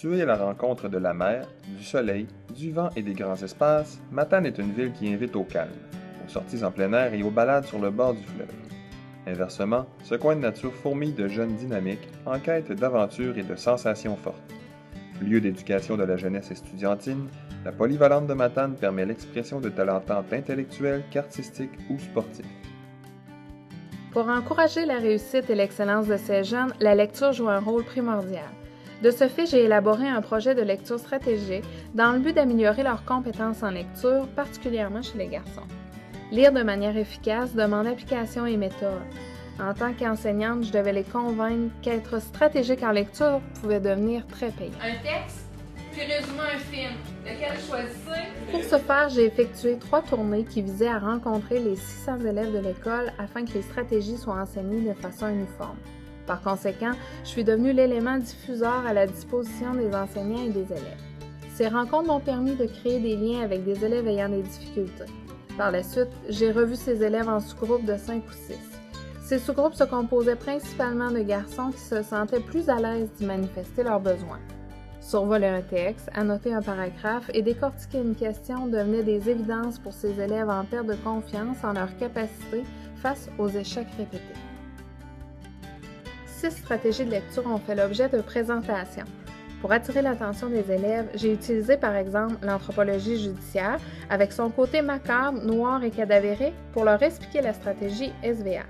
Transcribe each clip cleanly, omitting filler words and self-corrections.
Située à la rencontre de la mer, du soleil, du vent et des grands espaces, Matane est une ville qui invite au calme, aux sorties en plein air et aux balades sur le bord du fleuve. Inversement, ce coin de nature fourmille de jeunes dynamiques, en quête d'aventures et de sensations fortes. Lieu d'éducation de la jeunesse estudiantine, la polyvalente de Matane permet l'expression de talents tant intellectuels qu'artistiques ou sportifs. Pour encourager la réussite et l'excellence de ces jeunes, la lecture joue un rôle primordial. De ce fait, j'ai élaboré un projet de lecture stratégique dans le but d'améliorer leurs compétences en lecture, particulièrement chez les garçons. Lire de manière efficace demande application et méthode. En tant qu'enseignante, je devais les convaincre qu'être stratégique en lecture pouvait devenir très payant. Un texte, puis résumer un film. Lequel choisissez? Pour ce faire, j'ai effectué 3 tournées qui visaient à rencontrer les 600 élèves de l'école afin que les stratégies soient enseignées de façon uniforme. Par conséquent, je suis devenue l'élément diffuseur à la disposition des enseignants et des élèves. Ces rencontres m'ont permis de créer des liens avec des élèves ayant des difficultés. Par la suite, j'ai revu ces élèves en sous-groupes de 5 ou 6. Ces sous-groupes se composaient principalement de garçons qui se sentaient plus à l'aise d'y manifester leurs besoins. Survoler un texte, annoter un paragraphe et décortiquer une question devenaient des évidences pour ces élèves en perte de confiance en leurs capacités face aux échecs répétés. 6 stratégies de lecture ont fait l'objet de présentations. Pour attirer l'attention des élèves, j'ai utilisé par exemple l'anthropologie judiciaire avec son côté macabre, noir et cadavéré pour leur expliquer la stratégie SVA.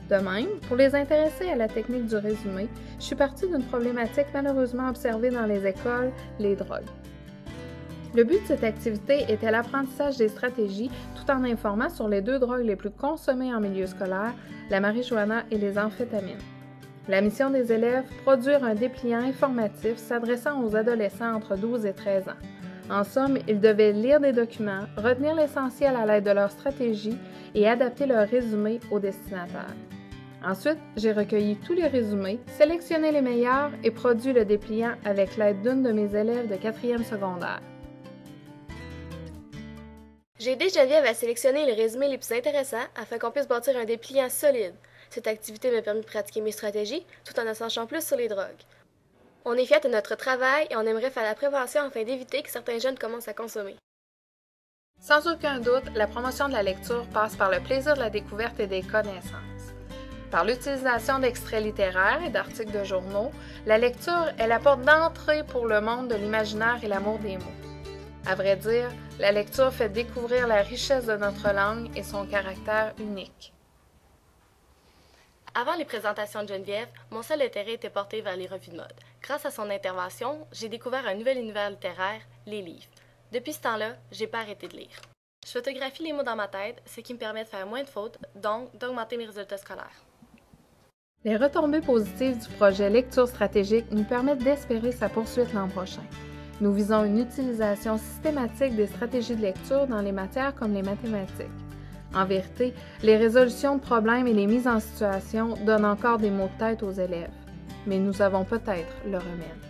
De même, pour les intéresser à la technique du résumé, je suis partie d'une problématique malheureusement observée dans les écoles, les drogues. Le but de cette activité était l'apprentissage des stratégies tout en informant sur les 2 drogues les plus consommées en milieu scolaire, la marijuana et les amphétamines. La mission des élèves, produire un dépliant informatif s'adressant aux adolescents entre 12 et 13 ans. En somme, ils devaient lire des documents, retenir l'essentiel à l'aide de leur stratégie et adapter leur résumé au destinataire. Ensuite, j'ai recueilli tous les résumés, sélectionné les meilleurs et produit le dépliant avec l'aide d'une de mes élèves de 4e secondaire. J'ai aidé Geneviève à sélectionner les résumés les plus intéressants afin qu'on puisse bâtir un dépliant solide. Cette activité m'a permis de pratiquer mes stratégies tout en en sachant plus sur les drogues. On est fiers de notre travail et on aimerait faire la prévention afin d'éviter que certains jeunes commencent à consommer. Sans aucun doute, la promotion de la lecture passe par le plaisir de la découverte et des connaissances. Par l'utilisation d'extraits littéraires et d'articles de journaux, la lecture est la porte d'entrée pour le monde de l'imaginaire et l'amour des mots. À vrai dire, la lecture fait découvrir la richesse de notre langue et son caractère unique. Avant les présentations de Geneviève, mon seul intérêt était porté vers les revues de mode. Grâce à son intervention, j'ai découvert un nouvel univers littéraire, les livres. Depuis ce temps-là, j'ai pas arrêté de lire. Je photographie les mots dans ma tête, ce qui me permet de faire moins de fautes, donc d'augmenter mes résultats scolaires. Les retombées positives du projet Lecture stratégique nous permettent d'espérer sa poursuite l'an prochain. Nous visons une utilisation systématique des stratégies de lecture dans les matières comme les mathématiques. En vérité, les résolutions de problèmes et les mises en situation donnent encore des maux de tête aux élèves. Mais nous avons peut-être le remède.